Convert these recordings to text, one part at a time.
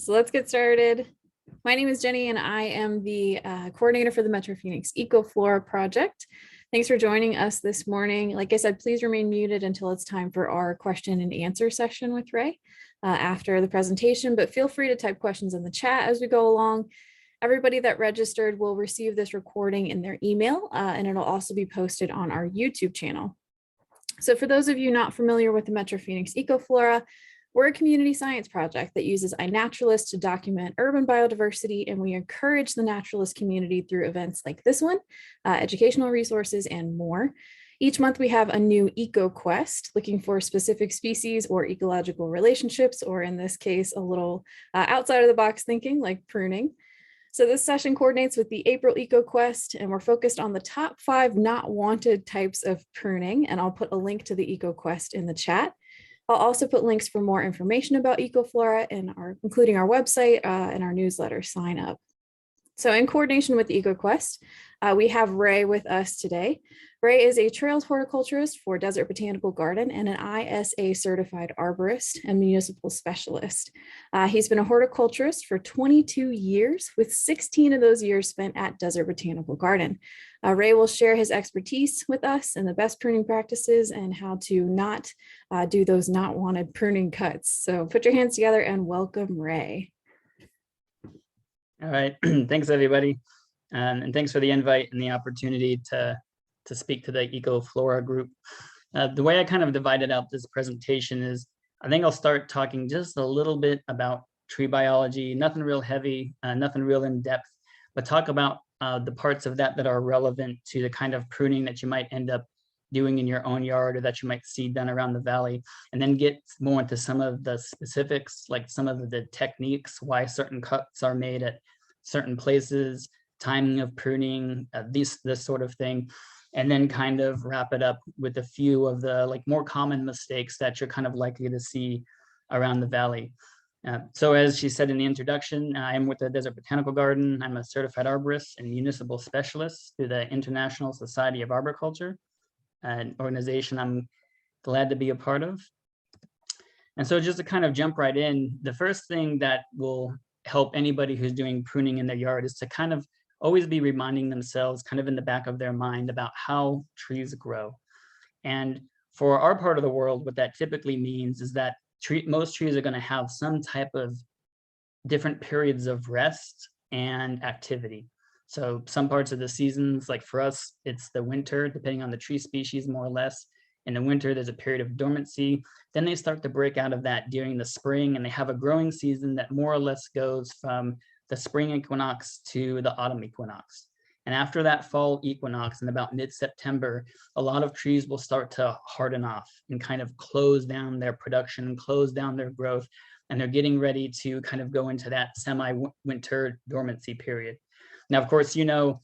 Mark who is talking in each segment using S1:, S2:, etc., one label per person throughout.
S1: So let's get started. My name is Jenny and I am the coordinator for the Metro Phoenix EcoFlora project. Thanks for joining us this morning. Like I said, please remain muted until it's time for our question and answer session with Ray after the presentation, but feel free to type questions in the chat as we go along. Everybody that registered will receive this recording in their email and it'll also be posted on our YouTube channel. So for those of you not familiar with the Metro Phoenix EcoFlora, we're a community science project that uses iNaturalist to document urban biodiversity, and we encourage the naturalist community through events like this one, educational resources, and more. Each month we have a new EcoQuest looking for specific species or ecological relationships, or in this case, a little outside of the box thinking like pruning. So this session coordinates with the April EcoQuest, and we're focused on the top 5 not wanted types of pruning, and I'll put a link to the EcoQuest in the chat. I'll also put links for more information about EcoFlora including our website and our newsletter sign up. So in coordination with EcoQuest, we have Ray with us today. Ray is a trails horticulturist for Desert Botanical Garden and an ISA certified arborist and municipal specialist. He's been a horticulturist for 22 years, with 16 of those years spent at Desert Botanical Garden. Ray will share his expertise with us and the best pruning practices and how to not do those not wanted pruning cuts. So put your hands together and welcome Ray.
S2: All right, thanks everybody. And thanks for the invite and the opportunity to speak to the EcoFlora group. The way I kind of divided out this presentation is, I think I'll start talking just a little bit about tree biology, nothing real heavy, nothing real in depth, but talk about the parts of that that are relevant to the kind of pruning that you might end up doing in your own yard or that you might see done around the valley, and then get more into some of the specifics, like some of the techniques, why certain cuts are made at certain places, timing of pruning, this sort of thing, and then kind of wrap it up with a few of the more common mistakes that you're kind of likely to see around the valley. So as she said in the introduction, I'm with the Desert Botanical Garden. I'm a certified arborist and municipal specialist through the International Society of Arboriculture, an organization I'm glad to be a part of. And so just to kind of jump right in, the first thing that will help anybody who's doing pruning in their yard is to kind of always be reminding themselves kind of in the back of their mind about how trees grow. And for our part of the world, what that typically means is that most trees are going to have some type of different periods of rest and activity. So some parts of the seasons, like for us, it's the winter, depending on the tree species, more or less. In the winter, there's a period of dormancy. Then they start to break out of that during the spring, and they have a growing season that more or less goes from the spring equinox to the autumn equinox. And after that fall equinox in about mid-September, a lot of trees will start to harden off and kind of close down their production, close down their growth, and they're getting ready to kind of go into that semi-winter dormancy period. Now, of course, you know,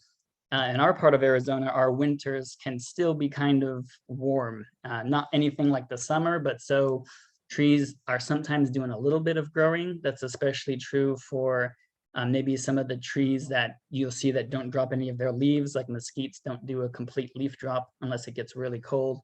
S2: in our part of Arizona, our winters can still be kind of warm, not anything like the summer, but so trees are sometimes doing a little bit of growing. That's especially true for maybe some of the trees that you'll see that don't drop any of their leaves, like mesquites don't do a complete leaf drop unless it gets really cold,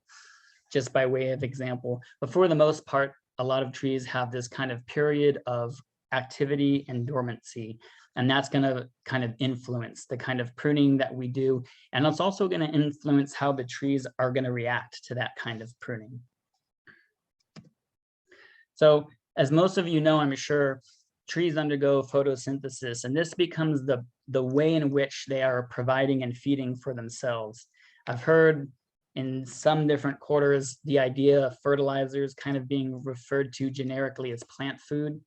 S2: just by way of example. But for the most part, a lot of trees have this kind of period of activity and dormancy, and that's going to kind of influence the kind of pruning that we do. And it's also going to influence how the trees are going to react to that kind of pruning. So as most of you know, I'm sure, trees undergo photosynthesis, and this becomes the way in which they are providing and feeding for themselves. I've heard in some different quarters the idea of fertilizers kind of being referred to generically as plant food,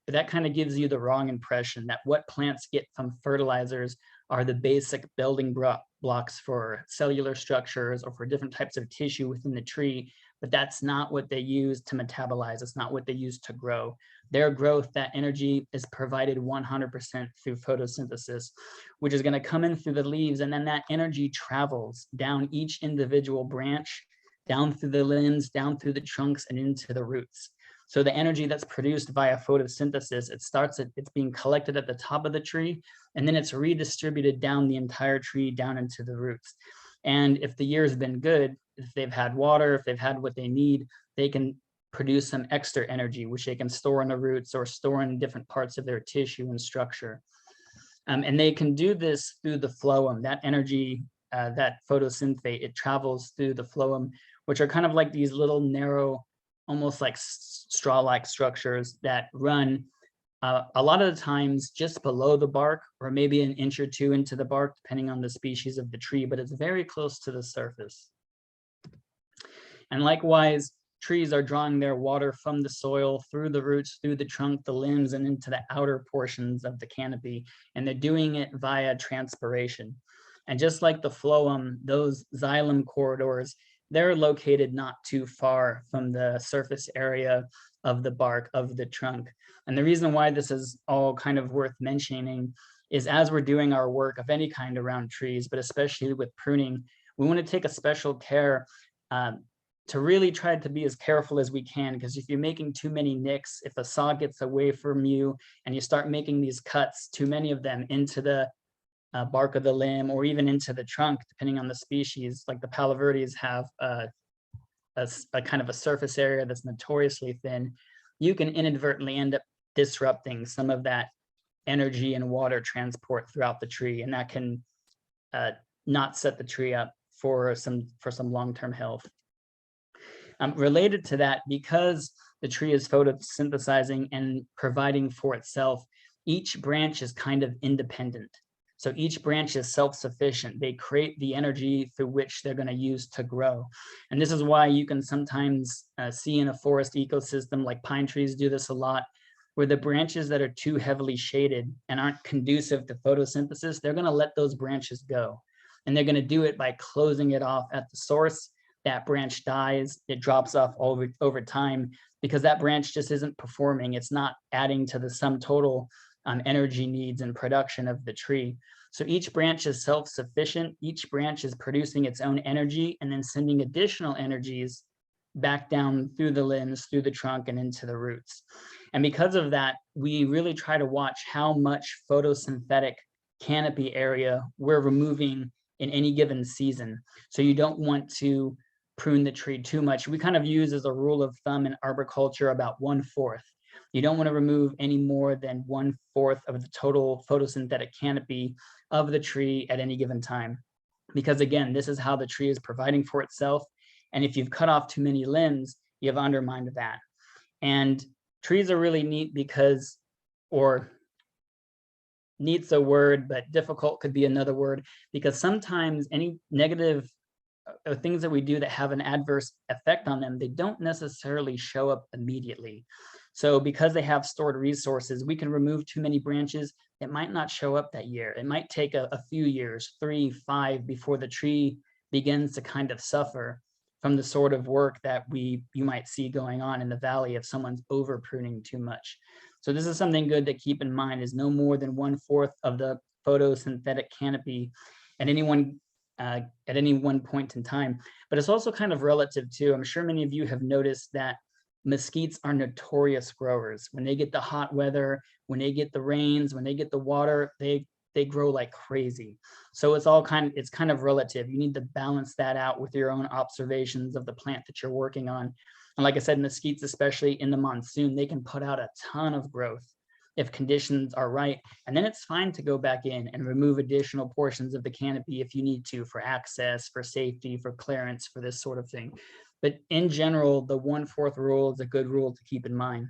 S2: but that kind of gives you the wrong impression that what plants get from fertilizers are the basic building blocks for cellular structures or for different types of tissue within the tree, but that's not what they use to metabolize. It's not what they use to grow. Their growth, that energy is provided 100% through photosynthesis, which is going to come in through the leaves, and then that energy travels down each individual branch, down through the limbs, down through the trunks, and into the roots. So the energy that's produced via photosynthesis, it's being collected at the top of the tree, and then it's redistributed down the entire tree, down into the roots. And if the year has been good, if they've had water, if they've had what they need, they can produce some extra energy, which they can store in the roots or store in different parts of their tissue and structure. And they can do this through the phloem. That energy, that photosynthate, it travels through the phloem, which are kind of like these little narrow, almost like straw-like structures that run a lot of the times just below the bark, or maybe an inch or two into the bark, depending on the species of the tree, but it's very close to the surface. And likewise, trees are drawing their water from the soil through the roots, through the trunk, the limbs, and into the outer portions of the canopy. And they're doing it via transpiration. And just like the phloem, those xylem corridors, they're located not too far from the surface area of the bark of the trunk. And the reason why this is all kind of worth mentioning is as we're doing our work of any kind around trees, but especially with pruning, we want to take a special care to really try to be as careful as we can, because if you're making too many nicks, if a saw gets away from you and you start making these cuts, too many of them into the bark of the limb or even into the trunk, depending on the species, like the Palo Verdes have a kind of a surface area that's notoriously thin, you can inadvertently end up disrupting some of that energy and water transport throughout the tree, and that can not set the tree up for some long-term health. Related to that, because the tree is photosynthesizing and providing for itself, each branch is kind of independent. So each branch is self-sufficient. They create the energy through which they're going to use to grow. And this is why you can sometimes see in a forest ecosystem, like pine trees do this a lot, where the branches that are too heavily shaded and aren't conducive to photosynthesis, they're going to let those branches go. And they're going to do it by closing it off at the source. That branch dies, it drops off over time because that branch just isn't performing. It's not adding to the sum total energy needs and production of the tree. So each branch is self-sufficient. Each branch is producing its own energy and then sending additional energies back down through the limbs, through the trunk, and into the roots. And because of that, we really try to watch how much photosynthetic canopy area we're removing in any given season. So you don't want to prune the tree too much. We kind of use as a rule of thumb in arboriculture about 1/4. You don't want to remove any more than 1/4 of the total photosynthetic canopy of the tree at any given time. Because again, this is how the tree is providing for itself. And if you've cut off too many limbs, you've undermined that. And trees are really neat because, or neat's a word, but difficult could be another word, because sometimes any negative things that we do that have an adverse effect on them, they don't necessarily show up immediately. So because they have stored resources, we can remove too many branches. It might not show up that year. It might take a few years, 3, 5, before the tree begins to kind of suffer from the sort of work that you might see going on in the valley if someone's over pruning too much. So this is something good to keep in mind, is no more than 1/4 of the photosynthetic canopy at any one point in time. But it's also kind of relative too. I'm sure many of you have noticed that mesquites are notorious growers. When they get the hot weather, when they get the rains, when they get the water, they grow like crazy. So it's kind of relative. You need to balance that out with your own observations of the plant that you're working on. And like I said, mesquites, especially in the monsoon, they can put out a ton of growth if conditions are right. And then it's fine to go back in and remove additional portions of the canopy if you need to, for access, for safety, for clearance, for this sort of thing. But in general, the 1/4 rule is a good rule to keep in mind.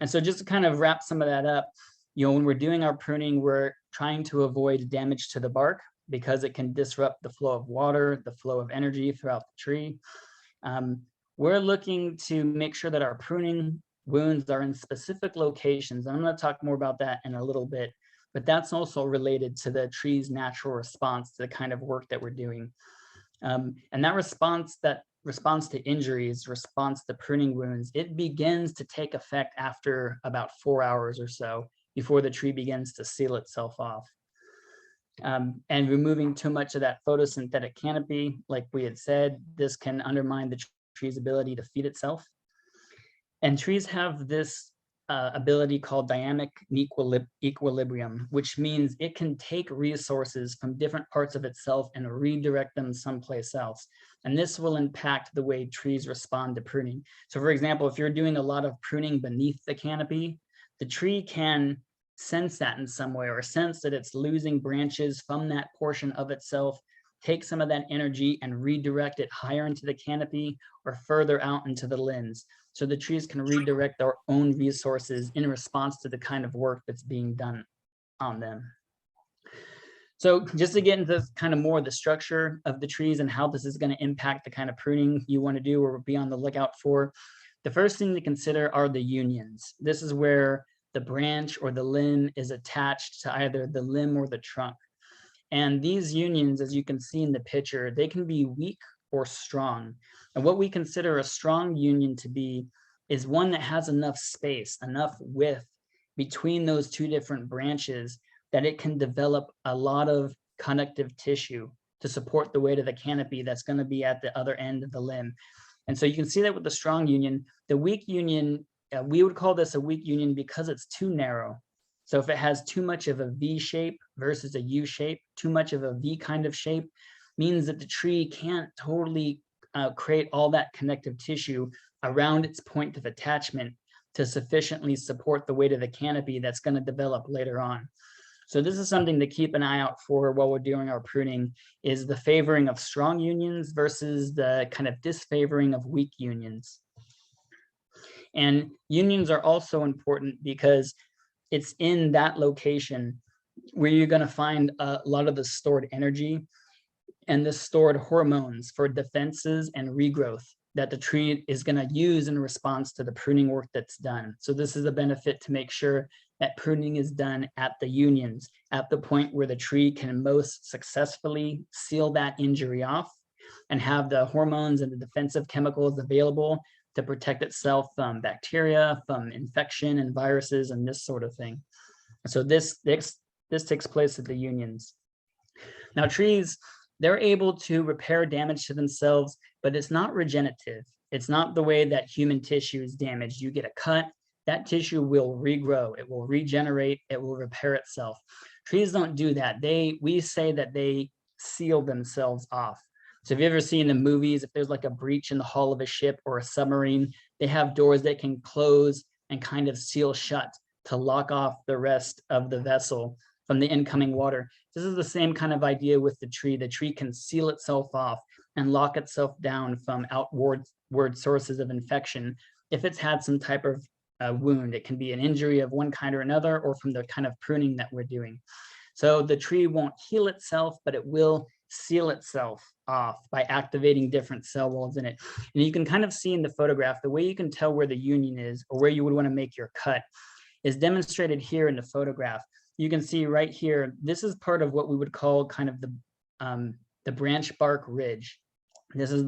S2: And so just to kind of wrap some of that up, when we're doing our pruning, we're trying to avoid damage to the bark because it can disrupt the flow of water, the flow of energy throughout the tree. We're looking to make sure that our pruning wounds are in specific locations. I'm going to talk more about that in a little bit, but that's also related to the tree's natural response to the kind of work that we're doing. And that response to injuries, response to pruning wounds, it begins to take effect after about 4 hours or so before the tree begins to seal itself off. And removing too much of that photosynthetic canopy, like we had said, this can undermine the tree's ability to feed itself. And trees have this ability called dynamic equilibrium, which means it can take resources from different parts of itself and redirect them someplace else. and this will impact the way trees respond to pruning. So for example, if you're doing a lot of pruning beneath the canopy, the tree can sense that in some way, or sense that it's losing branches from that portion of itself, take some of that energy and redirect it higher into the canopy or further out into the limbs. So the trees can redirect their own resources in response to the kind of work that's being done on them. So just to get into kind of more the structure of the trees and how this is going to impact the kind of pruning you want to do or be on the lookout for, the first thing to consider are the unions. This is where the branch or the limb is attached to either the limb or the trunk. And these unions, as you can see in the picture, they can be weak or strong. And what we consider a strong union to be is one that has enough space, enough width between those two different branches that it can develop a lot of connective tissue to support the weight of the canopy that's going to be at the other end of the limb. And so you can see that with the strong union. The weak union, we would call this a weak union because it's too narrow. So if it has too much of a V shape versus a U shape, too much of a V kind of shape, means that the tree can't totally create all that connective tissue around its point of attachment to sufficiently support the weight of the canopy that's going to develop later on. So this is something to keep an eye out for while we're doing our pruning, is the favoring of strong unions versus the kind of disfavoring of weak unions. And unions are also important because it's in that location where you're going to find a lot of the stored energy and the stored hormones for defenses and regrowth that the tree is going to use in response to the pruning work that's done. So this is a benefit to make sure that pruning is done at the unions, at the point where the tree can most successfully seal that injury off and have the hormones and the defensive chemicals available to protect itself from bacteria, from infection and viruses and this sort of thing. So this takes place at the unions. Now trees, they're able to repair damage to themselves, but it's not regenerative. It's not the way that human tissue is damaged. You get a cut, that tissue will regrow, it will regenerate, it will repair itself. Trees don't do that. We say that they seal themselves off. So have you ever seen in movies, if there's like a breach in the hull of a ship or a submarine, they have doors that can close and kind of seal shut to lock off the rest of the vessel from the incoming water. This is the same kind of idea with the tree. The tree can seal itself off and lock itself down from outward sources of infection if it's had some type of wound. It can be an injury of one kind or another, or from the kind of pruning that we're doing. So the tree won't heal itself, but it will seal itself off by activating different cell walls in it. And you can kind of see in the photograph, the way you can tell where the union is or where you would want to make your cut is demonstrated here in the photograph. You can see right here, this is part of what we would call kind of the branch bark ridge. This is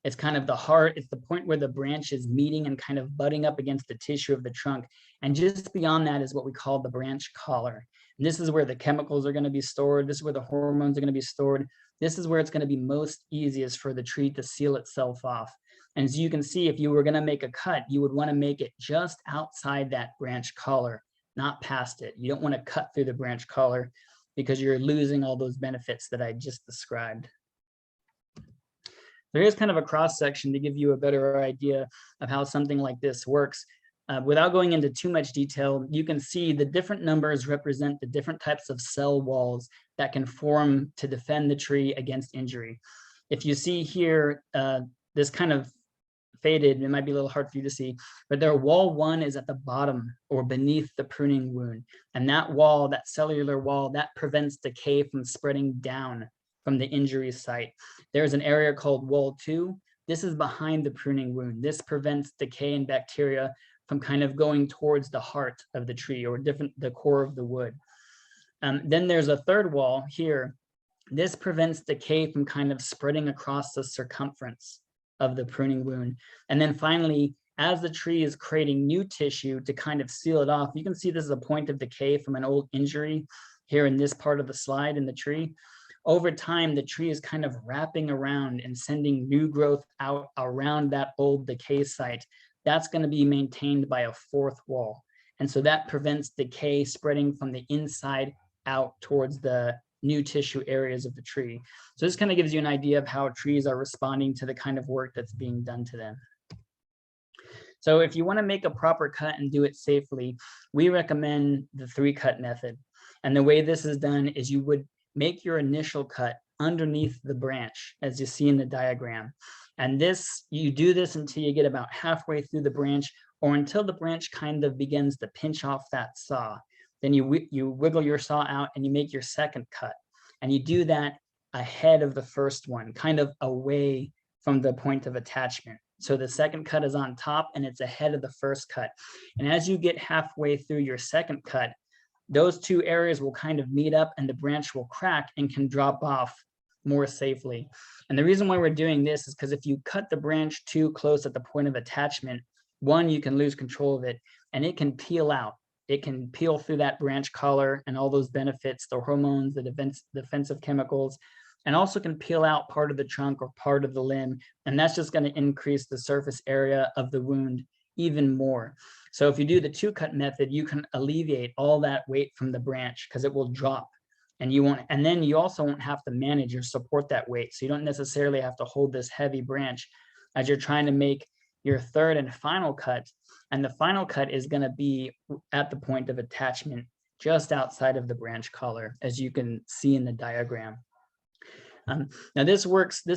S2: it's kind of the heart, it's the point where the branch is meeting and kind of butting up against the tissue of the trunk. And just beyond that is what we call the branch collar. And this is where the chemicals are going to be stored. This is where the hormones are going to be stored. This is where it's going to be most easiest for the tree to seal itself off. And as you can see, if you were going to make a cut, you would want to make it just outside that branch collar, not past it. You don't want to cut through the branch collar because you're losing all those benefits that I just described. So here's kind of a cross section to give you a better idea of how something like this works. Without going into too much detail, you can see the different numbers represent the different types of cell walls that can form to defend the tree against injury. If you see here, this kind of faded, it might be a little hard for you to see, but their wall 1 is at the bottom or beneath the pruning wound. And that wall, that cellular wall, that prevents decay from spreading down from the injury site. There's an area called wall 2. This is behind the pruning wound. This prevents decay and bacteria from kind of going towards the heart of the tree or the core of the wood. Then there's a third wall here. This prevents decay from kind of spreading across the circumference of the pruning wound. And then finally, as the tree is creating new tissue to kind of seal it off, you can see this is a point of decay from an old injury here in this part of the slide in the tree. Over time, the tree is kind of wrapping around and sending new growth out around that old decay site. That's going to be maintained by a fourth wall. And so that prevents decay spreading from the inside out towards the new tissue areas of the tree. So this kind of gives you an idea of how trees are responding to the kind of work that's being done to them. So if you want to make a proper cut and do it safely, we recommend the 3-cut method. And the way this is done is you would make your initial cut underneath the branch, as you see in the diagram. And this, you do this until you get about halfway through the branch, or until the branch kind of begins to pinch off that saw. Then you wiggle your saw out and you make your second cut. And you do that ahead of the first one, kind of away from the point of attachment. So the second cut is on top and it's ahead of the first cut. And as you get halfway through your second cut, those two areas will kind of meet up and the branch will crack and can drop off more safely. And the reason why we're doing this is because if you cut the branch too close at the point of attachment, one, you can lose control of it and it can peel out. It can peel through that branch collar and all those benefits, the hormones, the defensive chemicals, and also can peel out part of the trunk or part of the limb. And that's just going to increase the surface area of the wound even more. So if you do the 2-cut method, you can alleviate all that weight from the branch because it will drop. And then you also won't have to manage or support that weight. So you don't necessarily have to hold this heavy branch as you're trying to make your third and final cut. And the final cut is going to be at the point of attachment, just outside of the branch collar, as you can see in the diagram. Now this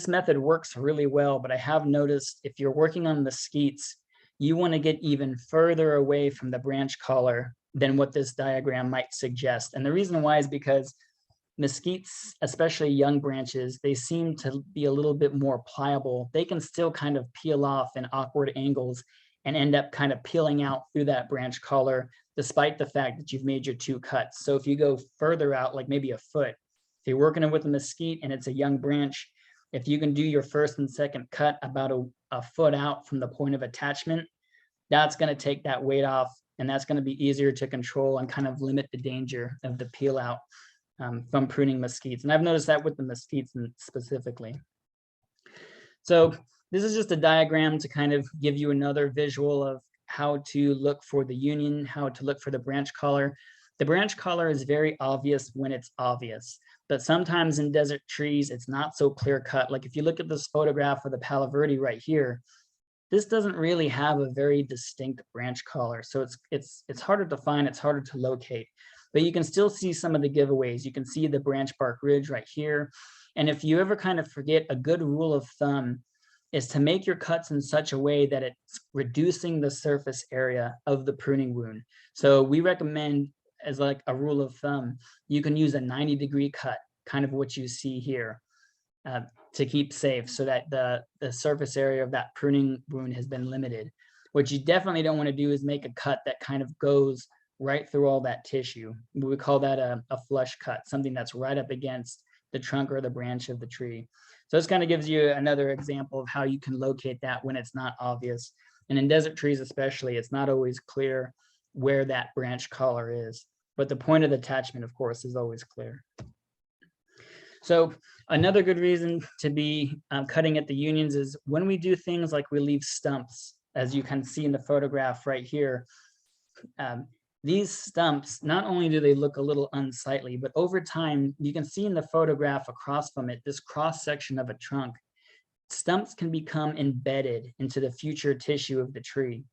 S2: method works really well, but I have noticed if you're working on mesquites, you want to get even further away from the branch collar than what this diagram might suggest. And the reason why is because mesquites, especially young branches, they seem to be a little bit more pliable. They can still kind of peel off in awkward angles and end up kind of peeling out through that branch collar, despite the fact that you've made your 2 cuts. So if you go further out, like maybe a foot, if you're working with a mesquite and it's a young branch, if you can do your first and second cut about a foot out from the point of attachment, that's going to take that weight off, and that's going to be easier to control and kind of limit the danger of the peel out from pruning mesquites. And I've noticed that with the mesquites specifically. So this is just a diagram to kind of give you another visual of how to look for the union, how to look for the branch collar. The branch collar is very obvious when it's obvious, but sometimes in desert trees, it's not so clear cut. Like if you look at this photograph of the Palo Verde right here, this doesn't really have a very distinct branch collar. So it's harder to find, it's harder to locate, but you can still see some of the giveaways. You can see the branch bark ridge right here. And if you ever kind of forget, a good rule of thumb is to make your cuts in such a way that it's reducing the surface area of the pruning wound. So we recommend, as like a rule of thumb, you can use a 90-degree cut, kind of what you see here, to keep safe so that the surface area of that pruning wound has been limited. What you definitely don't want to do is make a cut that kind of goes right through all that tissue. We would call that a flush cut, something that's right up against the trunk or the branch of the tree. So this kind of gives you another example of how you can locate that when it's not obvious. And in desert trees especially, it's not always clear where that branch collar is, but the point of attachment, of course, is always clear. So another good reason to be cutting at the unions is when we do things like we leave stumps, as you can see in the photograph right here. These stumps, not only do they look a little unsightly, but over time, you can see in the photograph across from it, this cross section of a trunk, stumps can become embedded into the future tissue of the tree.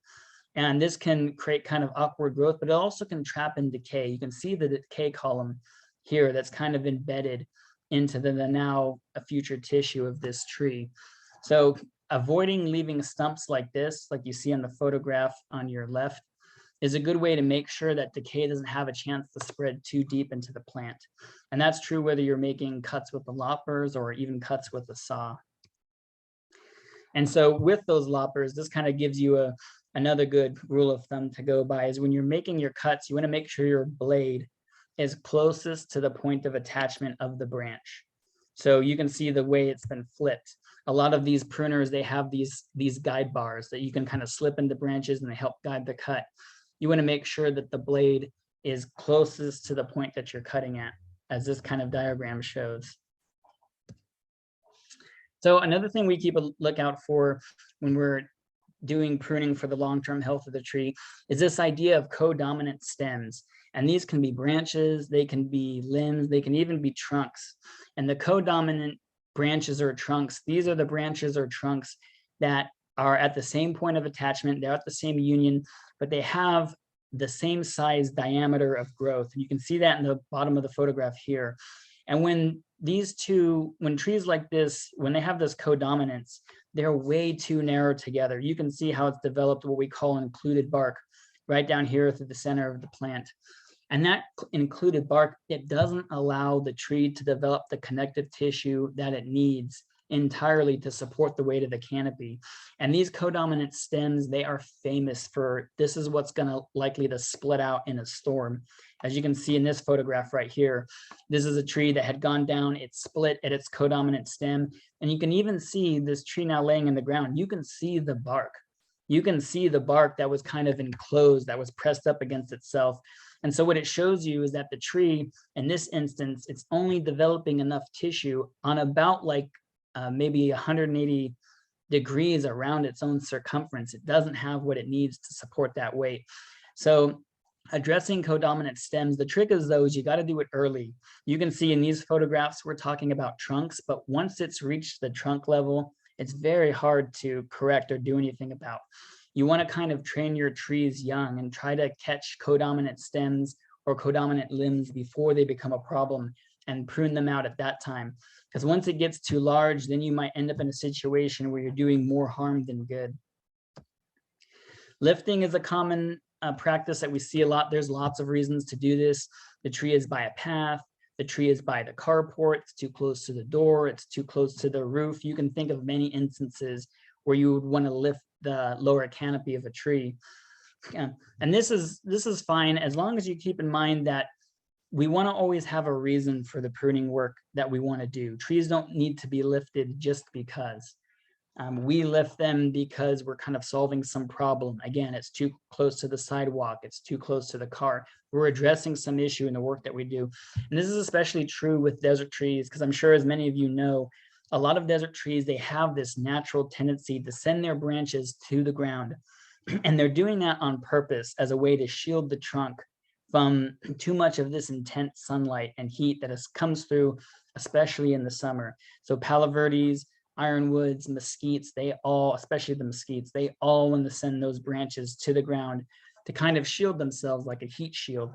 S2: And this can create kind of awkward growth, but it also can trap in decay. You can see the decay column here that's kind of embedded into the now a future tissue of this tree. So avoiding leaving stumps like this, like you see on the photograph on your left, is a good way to make sure that decay doesn't have a chance to spread too deep into the plant. And that's true whether you're making cuts with the loppers or even cuts with a saw. And so with those loppers, this kind of gives you another good rule of thumb to go by is when you're making your cuts, you want to make sure your blade is closest to the point of attachment of the branch. So you can see the way it's been flipped. A lot of these pruners, they have these guide bars that you can kind of slip into branches and they help guide the cut. You want to make sure that the blade is closest to the point that you're cutting at, as this kind of diagram shows. So another thing we keep a lookout for when we're doing pruning for the long-term health of the tree is this idea of codominant stems. And these can be branches, they can be limbs, they can even be trunks. And the codominant branches or trunks, these are the branches or trunks that are at the same point of attachment, they're at the same union, but they have the same size diameter of growth. And you can see that in the bottom of the photograph here. And when trees like this, when they have this codominance, they're way too narrow together. You can see how it's developed what we call included bark right down here through the center of the plant. And that included bark, it doesn't allow the tree to develop the connective tissue that it needs entirely to support the weight of the canopy. And these codominant stems, they are famous for, this is what's gonna likely to split out in a storm. As you can see in this photograph right here, this is a tree that had gone down, it split at its codominant stem. And you can even see this tree now laying in the ground. You can see the bark. You can see the bark that was kind of enclosed, that was pressed up against itself. And so what it shows you is that the tree, in this instance, it's only developing enough tissue on about like maybe 180 degrees around its own circumference. It doesn't have what it needs to support that weight. So addressing codominant stems, the trick is though, is you got to do it early. You can see in these photographs, we're talking about trunks, but once it's reached the trunk level, it's very hard to correct or do anything about. You want to kind of train your trees young and try to catch codominant stems or codominant limbs before they become a problem and prune them out at that time. Because once it gets too large, then you might end up in a situation where you're doing more harm than good. Lifting is a common practice that we see a lot. There's lots of reasons to do this. The tree is by a path. The tree is by the carport. It's too close to the door. It's too close to the roof. You can think of many instances where you would want to lift the lower canopy of a tree. And this is fine as long as you keep in mind that we want to always have a reason for the pruning work that we want to do. Trees don't need to be lifted just because. We lift them because we're kind of solving some problem. Again, it's too close to the sidewalk. It's too close to the car. We're addressing some issue in the work that we do. And this is especially true with desert trees, because I'm sure as many of you know, a lot of desert trees, they have this natural tendency to send their branches to the ground. And they're doing that on purpose as a way to shield the trunk from too much of this intense sunlight and heat that comes through, especially in the summer. So palo verdes, ironwoods, mesquites, they all, especially the mesquites, they all want to send those branches to the ground to kind of shield themselves like a heat shield.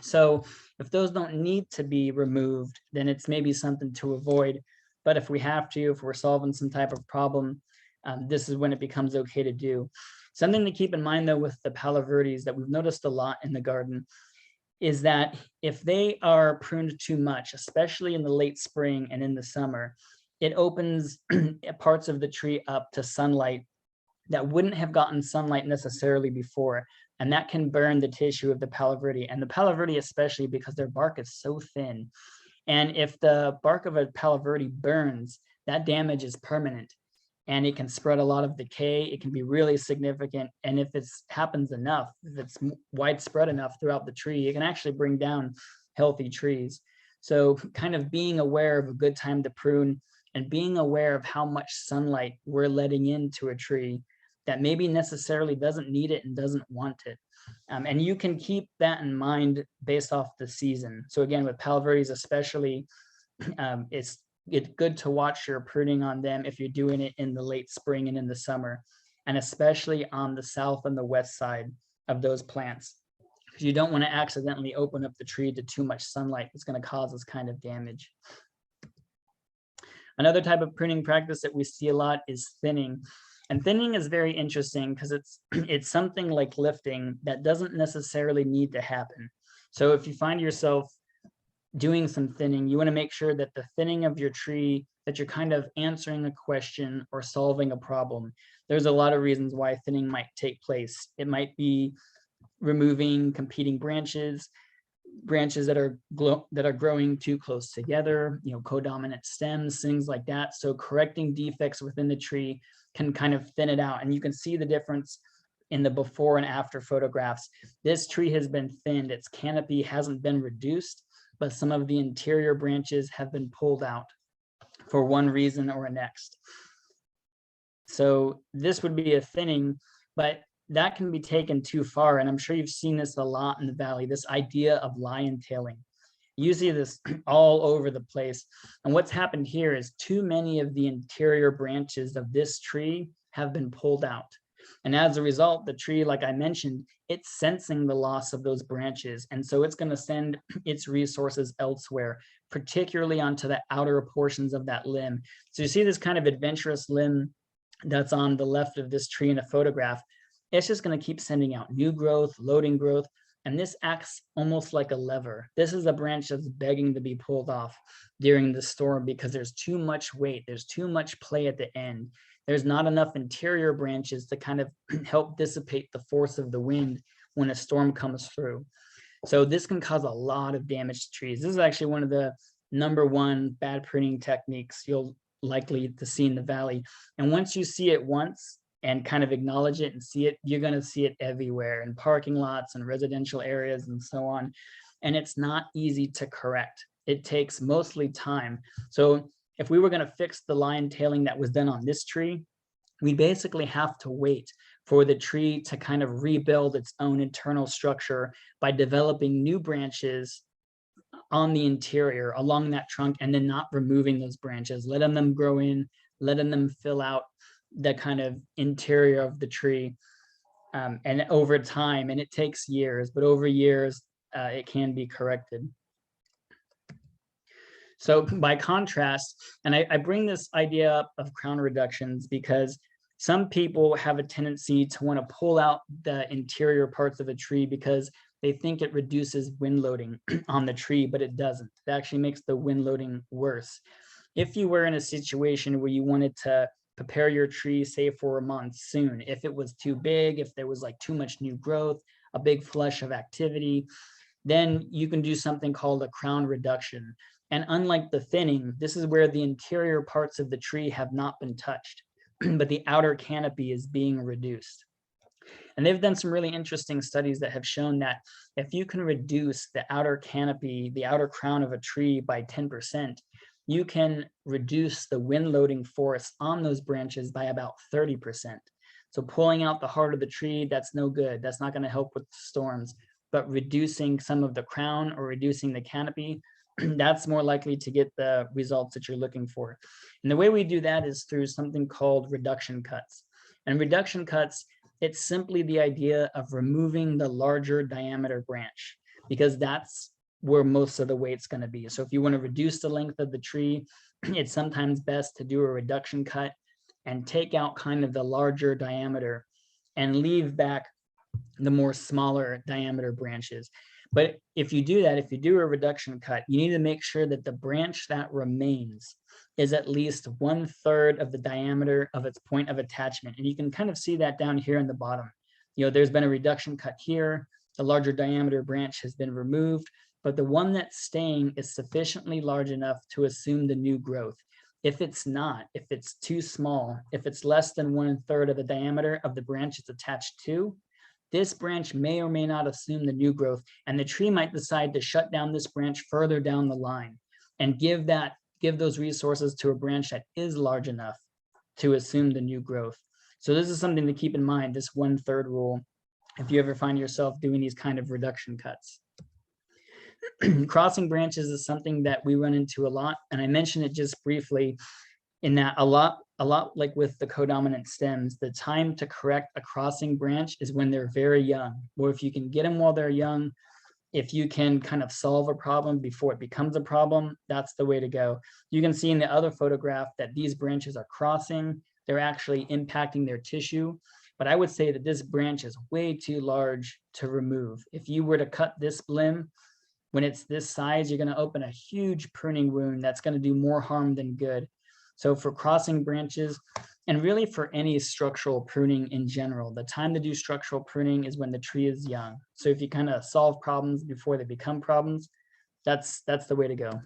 S2: So if those don't need to be removed, then it's maybe something to avoid. But if we have to, if we're solving some type of problem, this is when it becomes okay to do. Something to keep in mind though with the palo verdes that we've noticed a lot in the garden is that if they are pruned too much, especially in the late spring and in the summer, it opens parts of the tree up to sunlight that wouldn't have gotten sunlight necessarily before. And that can burn the tissue of the palo verde, and the palo verde especially because their bark is so thin. And if the bark of a palo verde burns, that damage is permanent and it can spread a lot of decay. It can be really significant. And if it happens enough, if it's widespread enough throughout the tree, it can actually bring down healthy trees. So kind of being aware of a good time to prune and being aware of how much sunlight we're letting into a tree that maybe necessarily doesn't need it and doesn't want it. And you can keep that in mind based off the season. So again, with palo verdes especially, it's good to watch your pruning on them if you're doing it in the late spring and in the summer, and especially on the south and the west side of those plants, because you don't want to accidentally open up the tree to too much sunlight. It's going to cause this kind of damage. Another type of pruning practice that we see a lot is thinning. And thinning is very interesting because it's something like lifting that doesn't necessarily need to happen. So if you find yourself doing some thinning, you want to make sure that the thinning of your tree, that you're kind of answering a question or solving a problem. There's a lot of reasons why thinning might take place. It might be removing competing branches that are growing too close together, codominant stems, things like that. So correcting defects within the tree can kind of thin it out. And you can see the difference in the before and after photographs. This tree has been thinned. Its canopy hasn't been reduced, but some of the interior branches have been pulled out for one reason or next. So this would be a thinning, but that can be taken too far. And I'm sure you've seen this a lot in the valley, this idea of lion tailing. You see this all over the place. And what's happened here is too many of the interior branches of this tree have been pulled out. And as a result, the tree, like I mentioned, it's sensing the loss of those branches. And so it's going to send its resources elsewhere, particularly onto the outer portions of that limb. So you see this kind of adventurous limb that's on the left of this tree in a photograph. It's just going to keep sending out new growth, loading growth. And this acts almost like a lever. This is a branch that's begging to be pulled off during the storm because there's too much weight. There's too much play at the end. There's not enough interior branches to kind of help dissipate the force of the wind when a storm comes through. So this can cause a lot of damage to trees. This is actually one of the #1 bad pruning techniques you'll likely to see in the valley. And once you see it once and kind of acknowledge it and see it, you're going to see it everywhere in parking lots and residential areas and so on. And it's not easy to correct. It takes mostly time. So if we were going to fix the lion tailing that was done on this tree, we basically have to wait for the tree to kind of rebuild its own internal structure by developing new branches on the interior along that trunk, and then not removing those branches, letting them grow in, letting them fill out the kind of interior of the tree. And over time, and it takes years, but over years, it can be corrected. So by contrast, and I bring this idea up of crown reductions because some people have a tendency to want to pull out the interior parts of a tree because they think it reduces wind loading on the tree, but it doesn't. It actually makes the wind loading worse. If you were in a situation where you wanted to prepare your tree, say for a monsoon, if it was too big, if there was like too much new growth, a big flush of activity, then you can do something called a crown reduction. And unlike the thinning, this is where the interior parts of the tree have not been touched, but the outer canopy is being reduced. And they've done some really interesting studies that have shown that if you can reduce the outer canopy, the outer crown of a tree by 10%, you can reduce the wind loading force on those branches by about 30%. So pulling out the heart of the tree, that's no good. That's not going to help with storms. But reducing some of the crown or reducing the canopy, that's more likely to get the results that you're looking for. And the way we do that is through something called reduction cuts. And reduction cuts, it's simply the idea of removing the larger diameter branch, because that's where most of the weight's going to be. So if you want to reduce the length of the tree, it's sometimes best to do a reduction cut and take out kind of the larger diameter and leave back the more smaller diameter branches. But if you do that, if you do a reduction cut, you need to make sure that the branch that remains is at least 1/3 of the diameter of its point of attachment. And you can kind of see that down here in the bottom. You know, there's been a reduction cut here. The larger diameter branch has been removed, but the one that's staying is sufficiently large enough to assume the new growth. If it's not, if it's too small, if it's less than 1/3 of the diameter of the branch it's attached to, this branch may or may not assume the new growth, and the tree might decide to shut down this branch further down the line and give those resources to a branch that is large enough to assume the new growth. So this is something to keep in mind, this 1/3 rule, if you ever find yourself doing these kind of reduction cuts. Crossing branches is something that we run into a lot, and I mentioned it just briefly in that a lot like with the codominant stems, the time to correct a crossing branch is when they're very young, or if you can get them while they're young, if you can kind of solve a problem before it becomes a problem, that's the way to go. You can see in the other photograph that these branches are crossing, they're actually impacting their tissue, but I would say that this branch is way too large to remove. If you were to cut this limb, when it's this size, you're going to open a huge pruning wound that's going to do more harm than good. So for crossing branches, and really for any structural pruning in general, the time to do structural pruning is when the tree is young. So if you kind of solve problems before they become problems, that's the way to go.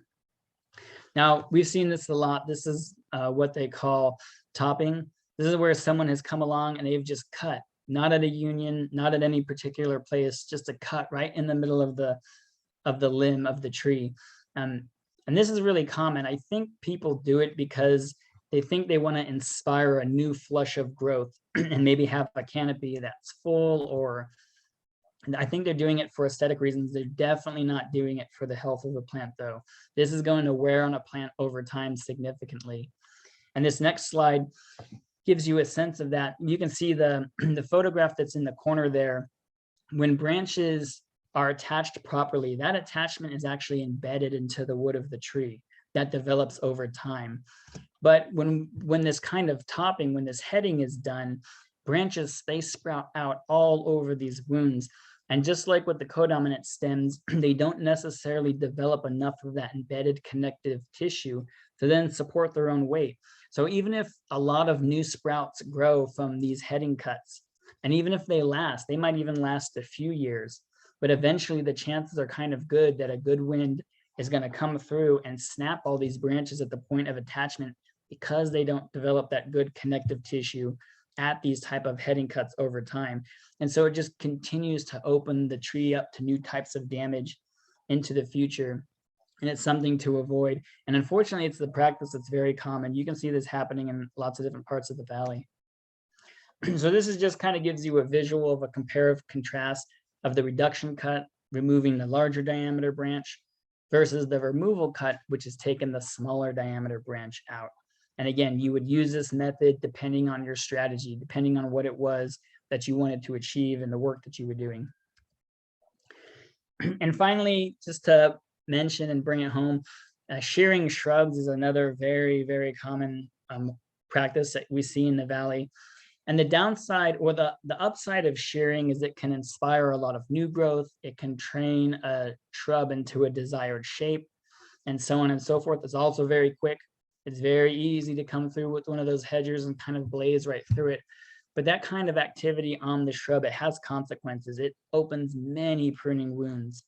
S2: Now, we've seen this a lot. This is what they call topping. This is where someone has come along and they've just cut, not at a union, not at any particular place, just a cut right in the middle of the limb of the tree. And this is really common. I think people do it because they think they want to inspire a new flush of growth and maybe have a canopy that's full, or I think they're doing it for aesthetic reasons. They're definitely not doing it for the health of the plant, though. This is going to wear on a plant over time significantly. And this next slide gives you a sense of that. You can see the photograph that's in the corner there. When branches are attached properly, that attachment is actually embedded into the wood of the tree. That develops over time. But when this kind of topping, when this heading is done, branches, they sprout out all over these wounds. And just like with the codominant stems, they don't necessarily develop enough of that embedded connective tissue to then support their own weight. So even if a lot of new sprouts grow from these heading cuts, and even if they last, they might even last a few years, but eventually the chances are kind of good that a good wind is going to come through and snap all these branches at the point of attachment, because they don't develop that good connective tissue at these type of heading cuts over time. And so it just continues to open the tree up to new types of damage into the future. And it's something to avoid. And unfortunately, it's the practice that's very common. You can see this happening in lots of different parts of the valley. So this is just kind of gives you a visual of a comparative contrast of the reduction cut, removing the larger diameter branch, versus the removal cut, which is taking the smaller diameter branch out. And again, you would use this method depending on your strategy, depending on what it was that you wanted to achieve and the work that you were doing. And finally, just to mention and bring it home, shearing shrubs is another very, very common practice that we see in the valley. And the downside, or the upside of shearing, is it can inspire a lot of new growth. It can train a shrub into a desired shape, and so on and so forth. It's also very quick. It's very easy to come through with one of those hedgers and kind of blaze right through it. But that kind of activity on the shrub, it has consequences. It opens many pruning wounds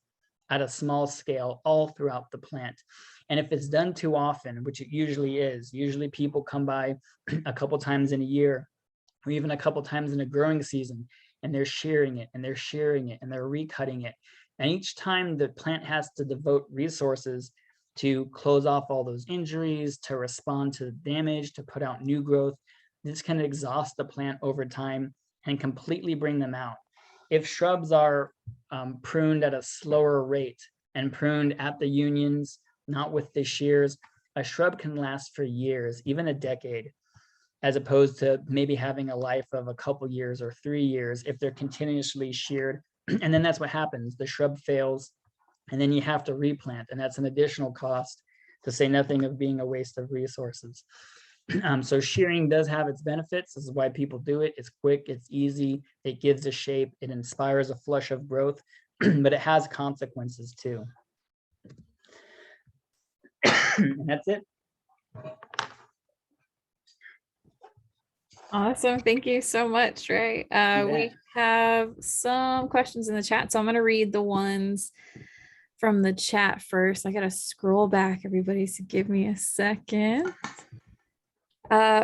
S2: at a small scale all throughout the plant. And if it's done too often, which it usually is, usually people come by a couple times in a year, or even a couple times in a growing season, and they're shearing it, and they're shearing it, and they're recutting it. And each time the plant has to devote resources to close off all those injuries, to respond to the damage, to put out new growth, this can exhaust the plant over time and completely bring them out. If shrubs are pruned at a slower rate and pruned at the unions, not with the shears, a shrub can last for years, even a decade, as opposed to maybe having a life of a couple years or 3 years if they're continuously sheared. And then that's what happens. The shrub fails, and then you have to replant, and that's an additional cost, to say nothing of being a waste of resources. So shearing does have its benefits. This is why people do it. It's quick, it's easy, it gives a shape, it inspires a flush of growth, but it has consequences too. And that's it.
S1: Awesome. Thank you so much, Ray. We have some questions in the chat, so I'm going to read the ones from the chat first. I got to scroll back, everybody, so give me a second.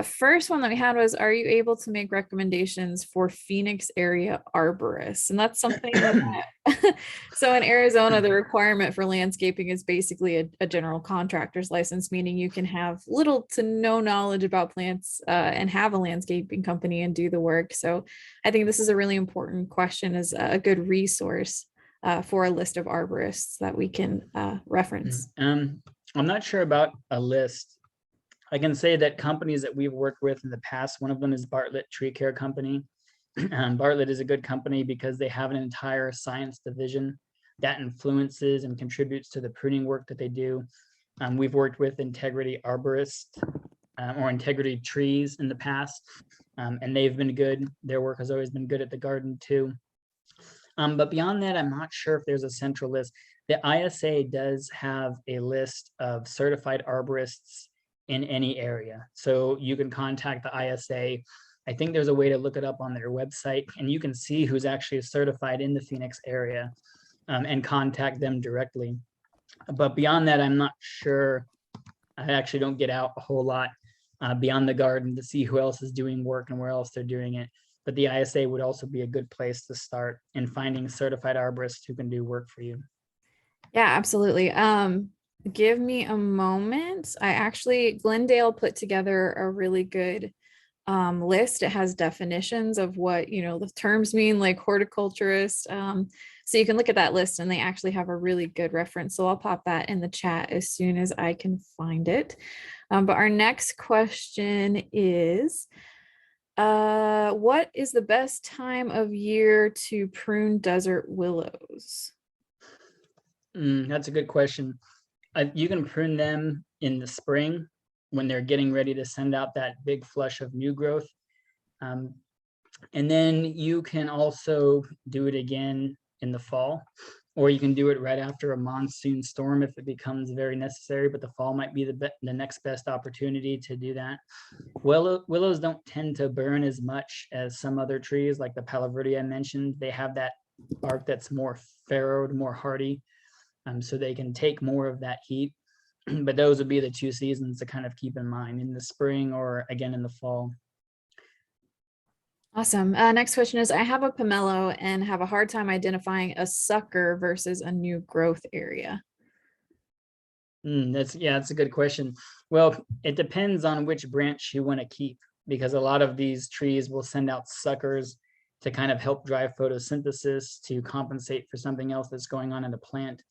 S1: First one that we had was, are you able to make recommendations for Phoenix area arborists? And that's something that, so in Arizona, the requirement for landscaping is basically a general contractor's license, meaning you can have little to no knowledge about plants and have a landscaping company and do the work. So I think this is a really important question, as a good resource for a list of arborists that we can reference.
S2: I'm not sure about a list. I can say that companies that we've worked with in the past, one of them is Bartlett Tree Care Company. Bartlett is a good company because they have an entire science division that influences and contributes to the pruning work that they do. We've worked with Integrity Arborist or Integrity Trees in the past, and they've been good. Their work has always been good at the garden too. But beyond that, I'm not sure if there's a central list. The ISA does have a list of certified arborists in any area. So you can contact the ISA. I think there's a way to look it up on their website, and you can see who's actually certified in the Phoenix area and contact them directly. But beyond that, I'm not sure. I actually don't get out a whole lot beyond the garden to see who else is doing work and where else they're doing it. But the ISA would also be a good place to start in finding certified arborists who can do work for you.
S1: Yeah, absolutely. Give me a moment. Glendale put together a really good list. It has definitions of what, the terms mean, like horticulturist. So you can look at that list and they actually have a really good reference. So I'll pop that in the chat as soon as I can find it. But our next question is, what is the best time of year to prune desert willows?
S2: That's a good question. You can prune them in the spring when they're getting ready to send out that big flush of new growth. And then you can also do it again in the fall, or you can do it right after a monsoon storm if it becomes very necessary, but the fall might be the next best opportunity to do that. Willows don't tend to burn as much as some other trees, like the Palo Verde I mentioned. They have that bark that's more furrowed, more hardy, so they can take more of that heat. But those would be the two seasons to kind of keep in mind, in the spring or again in the fall.
S1: Awesome. Next question is, I have a pomelo and have a hard time identifying a sucker versus a new growth area.
S2: That's a good question. Well, it depends on which branch you want to keep, because a lot of these trees will send out suckers to kind of help drive photosynthesis to compensate for something else that's going on in the plant.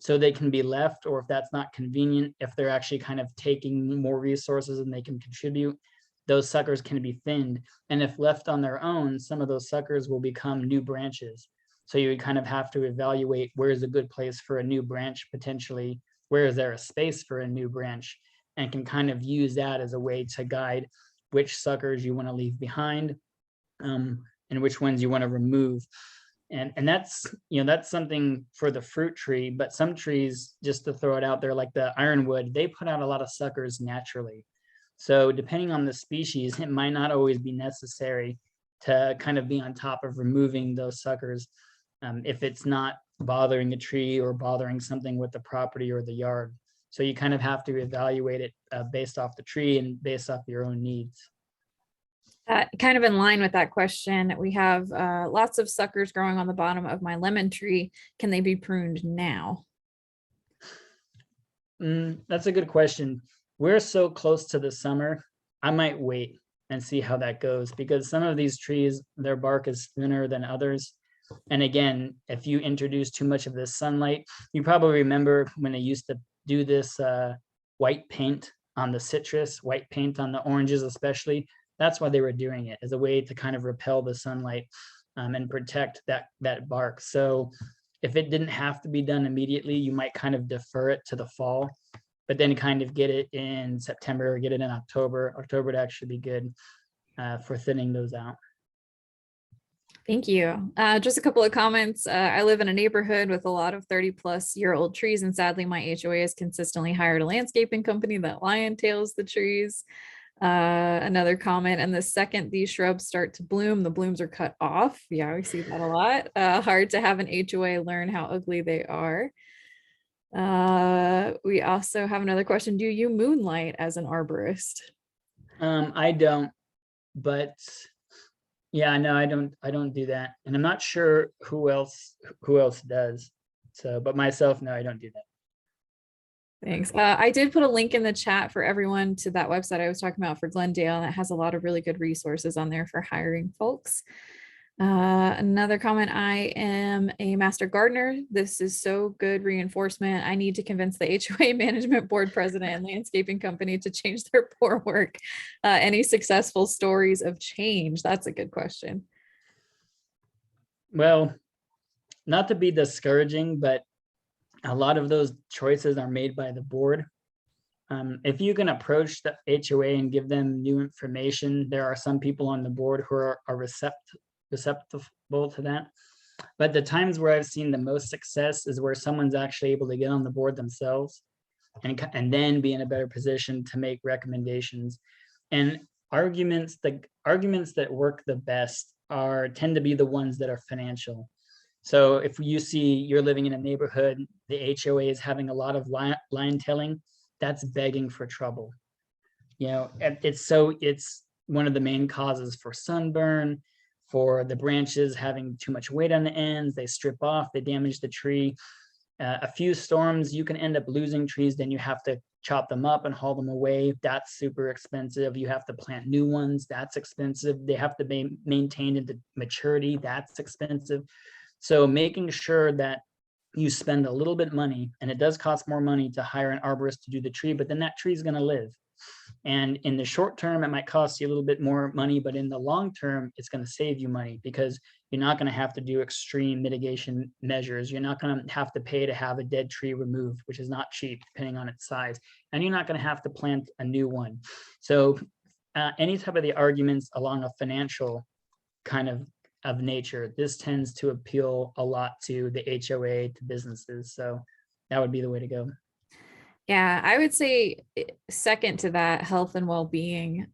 S2: So they can be left, or if that's not convenient, if they're actually kind of taking more resources and they can contribute, those suckers can be thinned. And if left on their own, some of those suckers will become new branches. So you would kind of have to evaluate where is a good place for a new branch potentially, where is there a space for a new branch, and can kind of use that as a way to guide which suckers you want to leave behind, and which ones you want to remove. And that's something for the fruit tree, but some trees, just to throw it out there, like the ironwood, they put out a lot of suckers naturally. So depending on the species, it might not always be necessary to kind of be on top of removing those suckers if it's not bothering a tree or bothering something with the property or the yard. So you kind of have to evaluate it based off the tree and based off your own needs.
S1: Kind of in line with that question, we have lots of suckers growing on the bottom of my lemon tree. Can they be pruned now?
S2: That's a good question. We're so close to the summer, I might wait and see how that goes, because some of these trees, their bark is thinner than others. And again, if you introduce too much of this sunlight, you probably remember when they used to do this white paint on the citrus, white paint on the oranges especially. That's why they were doing it, as a way to kind of repel the sunlight and protect that bark. So if it didn't have to be done immediately, you might kind of defer it to the fall, but then kind of get it in September or get it in October. October would actually be good for thinning those out.
S1: Thank you. Just a couple of comments. I live in a neighborhood with a lot of 30-plus-year-old trees, and sadly, my HOA has consistently hired a landscaping company that lion tails the trees. Another comment, and the second these shrubs start to bloom, the blooms are cut off. Yeah, we see that a lot. Hard to have an HOA learn how ugly they are. We also have another question. Do you moonlight as an arborist?
S2: I don't, but yeah, no, I don't do that. And I'm not sure who else does. So, but myself, no, I don't do that.
S1: Thanks. I did put a link in the chat for everyone to that website I was talking about for Glendale, and it has a lot of really good resources on there for hiring folks. Another comment, I am a master gardener. This is so good reinforcement. I need to convince the HOA management board president and landscaping company to change their poor work. Any successful stories of change? That's a good question.
S2: Well, not to be discouraging, but a lot of those choices are made by the board. If you can approach the HOA and give them new information, there are some people on the board who are receptive to that. But the times where I've seen the most success is where someone's actually able to get on the board themselves and then be in a better position to make recommendations. And arguments that work the best tend to be the ones that are financial. So if you see you're living in a neighborhood, the HOA is having a lot of line telling, that's begging for trouble. It's one of the main causes for sunburn, for the branches having too much weight on the ends, they strip off, they damage the tree. A few storms, you can end up losing trees, then you have to chop them up and haul them away. That's super expensive. You have to plant new ones. That's expensive. They have to be maintained into maturity. That's expensive. So making sure that you spend a little bit of money, and it does cost more money to hire an arborist to do the tree, but then that tree is going to live. And in the short term, it might cost you a little bit more money, but in the long term, it's going to save you money because you're not going to have to do extreme mitigation measures. You're not going to have to pay to have a dead tree removed, which is not cheap depending on its size. And you're not going to have to plant a new one. So any type of the arguments along a financial kind of nature, this tends to appeal a lot to the HOA, to businesses. So that would be the way to go.
S1: Yeah, I would say second to that, health and well-being.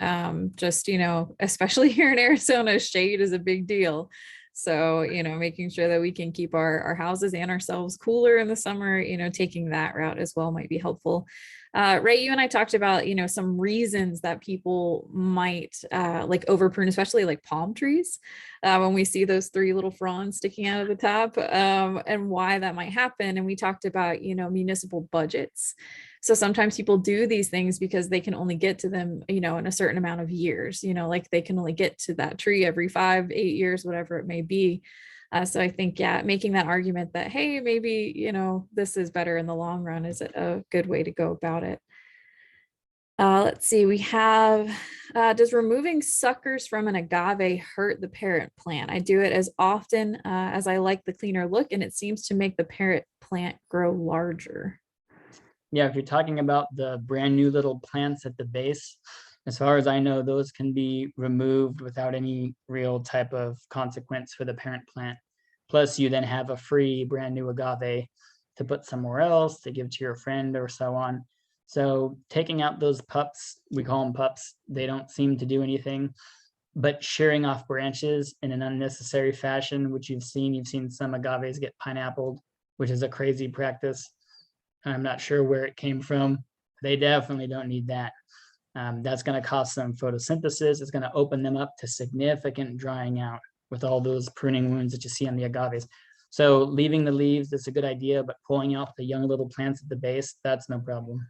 S1: Just, especially here in Arizona, shade is a big deal. So, making sure that we can keep our houses and ourselves cooler in the summer, taking that route as well might be helpful. Ray, you and I talked about, some reasons that people might like over prune, especially like palm trees, when we see those 3 little fronds sticking out of the top, and why that might happen. And we talked about, municipal budgets. So sometimes people do these things because they can only get to them, in a certain amount of years, like they can only get to that tree every 5, 8 years, whatever it may be. So I think, yeah, making that argument that, hey, maybe, this is better in the long run is a good way to go about it. Let's see, we have, does removing suckers from an agave hurt the parent plant? I do it as often as I like the cleaner look, and it seems to make the parent plant grow larger.
S2: Yeah, if you're talking about the brand new little plants at the base, as far as I know, those can be removed without any real type of consequence for the parent plant. Plus, you then have a free brand new agave to put somewhere else, to give to your friend or so on. So taking out those pups, we call them pups, they don't seem to do anything. But shearing off branches in an unnecessary fashion, which you've seen some agaves get pineappled, which is a crazy practice. I'm not sure where it came from. They definitely don't need that. That's going to cause some photosynthesis. It's going to open them up to significant drying out with all those pruning wounds that you see on the agaves. So leaving the leaves is a good idea, but pulling out the young little plants at the base, that's no problem.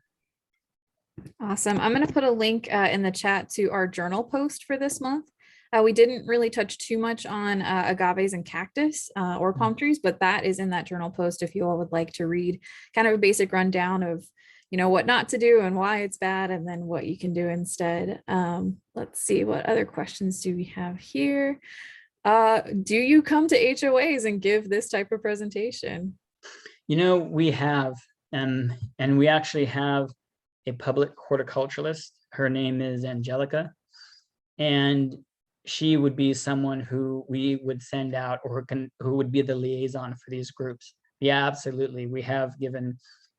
S1: Awesome. I'm going to put a link in the chat to our journal post for this month. We didn't really touch too much on agaves and cactus or palm trees, but that is in that journal post if you all would like to read kind of a basic rundown of, what not to do and why it's bad, and then what you can do instead. Let's see, what other questions do we have here? Do you come to HOAs and give this type of presentation?
S2: We have, and we actually have a public horticulturist. Her name is Angelica, and she would be someone who we would send out, or who would be the liaison for these groups. Yeah, absolutely. We have given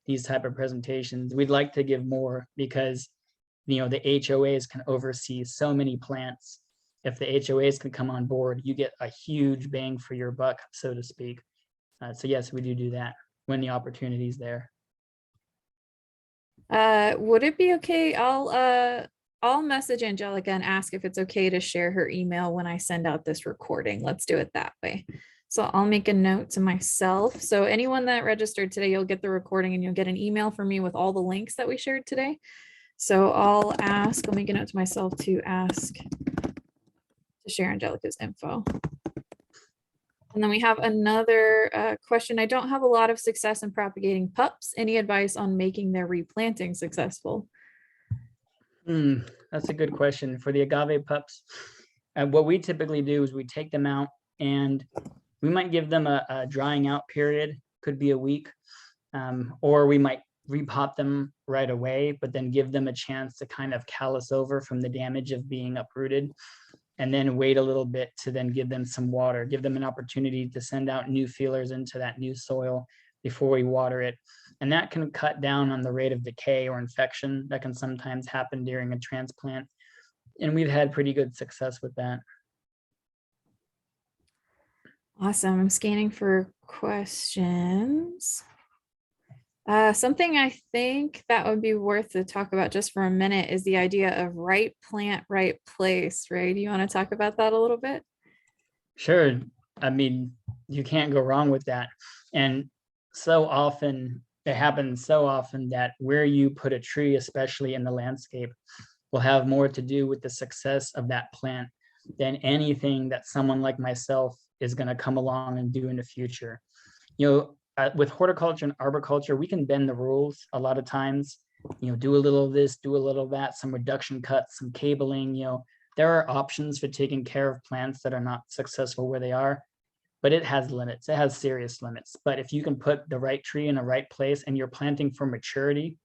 S2: these type of presentations. We'd like to give more because, the HOAs can oversee so many plants. If the HOAs can come on board, you get a huge bang for your buck, so to speak. So yes, we do that when the opportunity is there.
S1: Would it be okay? I'll message Angelica and ask if it's okay to share her email when I send out this recording. Let's do it that way. So I'll make a note to myself. So anyone that registered today, you'll get the recording and you'll get an email from me with all the links that we shared today. So I'll make a note to myself to ask to share Angelica's info. And then we have another question. I don't have a lot of success in propagating pups. Any advice on making their replanting successful?
S2: That's a good question. For the agave pups, what we typically do is we take them out and we might give them a drying out period, could be a week, or we might repot them right away, but then give them a chance to kind of callus over from the damage of being uprooted, and then wait a little bit to then give them some water, give them an opportunity to send out new feelers into that new soil before we water it. And that can cut down on the rate of decay or infection that can sometimes happen during a transplant. And we've had pretty good success with that.
S1: Awesome. I'm scanning for questions. Something I think that would be worth to talk about just for a minute is the idea of right plant, right place. Ray, do you want to talk about that a little bit?
S2: Sure. I mean, you can't go wrong with that. And so often, it happens so often that where you put a tree, especially in the landscape, will have more to do with the success of that plant than anything that someone like myself is going to come along and do in the future. With horticulture and arboriculture, we can bend the rules a lot of times, do a little of this, do a little of that, some reduction cuts, some cabling, there are options for taking care of plants that are not successful where they are, but it has limits. It has serious limits. But if you can put the right tree in the right place and you're planting for maturity,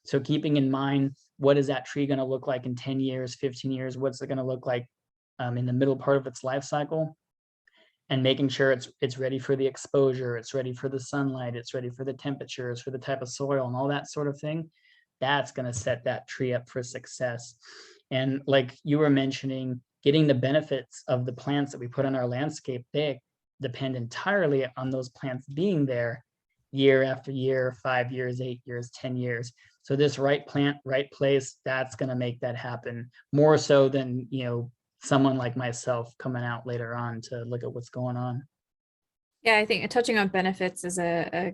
S2: so keeping in mind, what is that tree going to look like in 10 years, 15 years? What's it going to look like in the middle part of its life cycle? And making sure it's ready for the exposure, it's ready for the sunlight, it's ready for the temperatures, for the type of soil and all that sort of thing. That's going to set that tree up for success. And like you were mentioning, getting the benefits of the plants that we put on our landscape, they depend entirely on those plants being there year after year, 5 years, 8 years, 10 years. So this right plant, right place, that's going to make that happen more so than, someone like myself coming out later on to look at what's going on.
S1: Yeah, I think touching on benefits is yeah,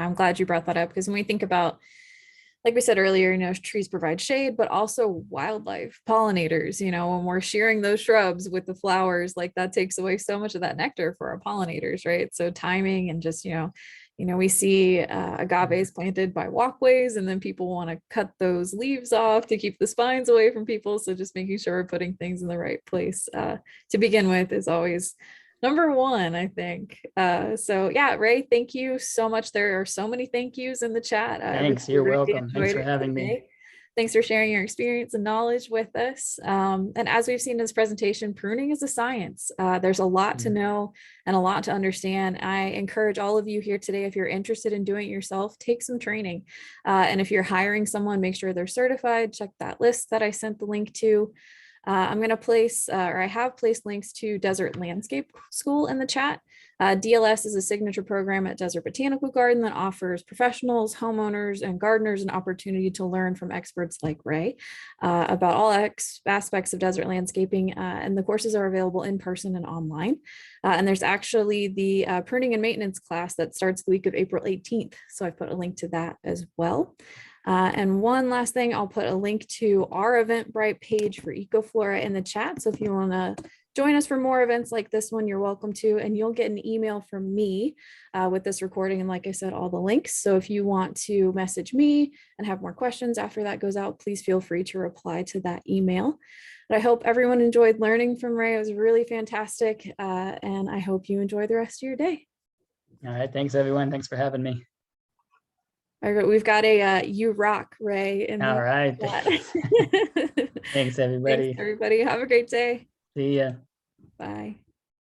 S1: I'm glad you brought that up, because when we think about, like we said earlier, trees provide shade, but also wildlife, pollinators, when we're shearing those shrubs with the flowers, like that takes away so much of that nectar for our pollinators, right? So timing and just, we see agaves planted by walkways, and then people want to cut those leaves off to keep the spines away from people. So just making sure we're putting things in the right place to begin with is always number one, I think. So yeah, Ray, thank you so much. There are so many thank yous in the chat.
S2: Thanks, you're welcome. Thanks for having me.
S1: Thanks for sharing your experience and knowledge with us. And as we've seen in this presentation, pruning is a science. There's a lot to know and a lot to understand. I encourage all of you here today, if you're interested in doing it yourself, take some training. And if you're hiring someone, make sure they're certified. Check that list that I sent the link to. I'm going to place, or I have placed links to Desert Landscape School in the chat. DLS is a signature program at Desert Botanical Garden that offers professionals, homeowners, and gardeners an opportunity to learn from experts like Ray about all aspects of desert landscaping. And the courses are available in person and online. And there's actually the pruning and maintenance class that starts the week of April 18th. So I put a link to that as well. And one last thing, I'll put a link to our Eventbrite page for EcoFlora in the chat. So if you want to join us for more events like this one, you're welcome to, and you'll get an email from me with this recording. And like I said, all the links. So if you want to message me and have more questions after that goes out, please feel free to reply to that email. But I hope everyone enjoyed learning from Ray. It was really fantastic. And I hope you enjoy the rest of your day.
S2: All right. Thanks, everyone. Thanks for having me.
S1: All right, we've got a you rock, Ray.
S2: All right. Thanks, everybody.
S1: Thanks, everybody. Have a great day.
S2: See ya.
S1: Bye.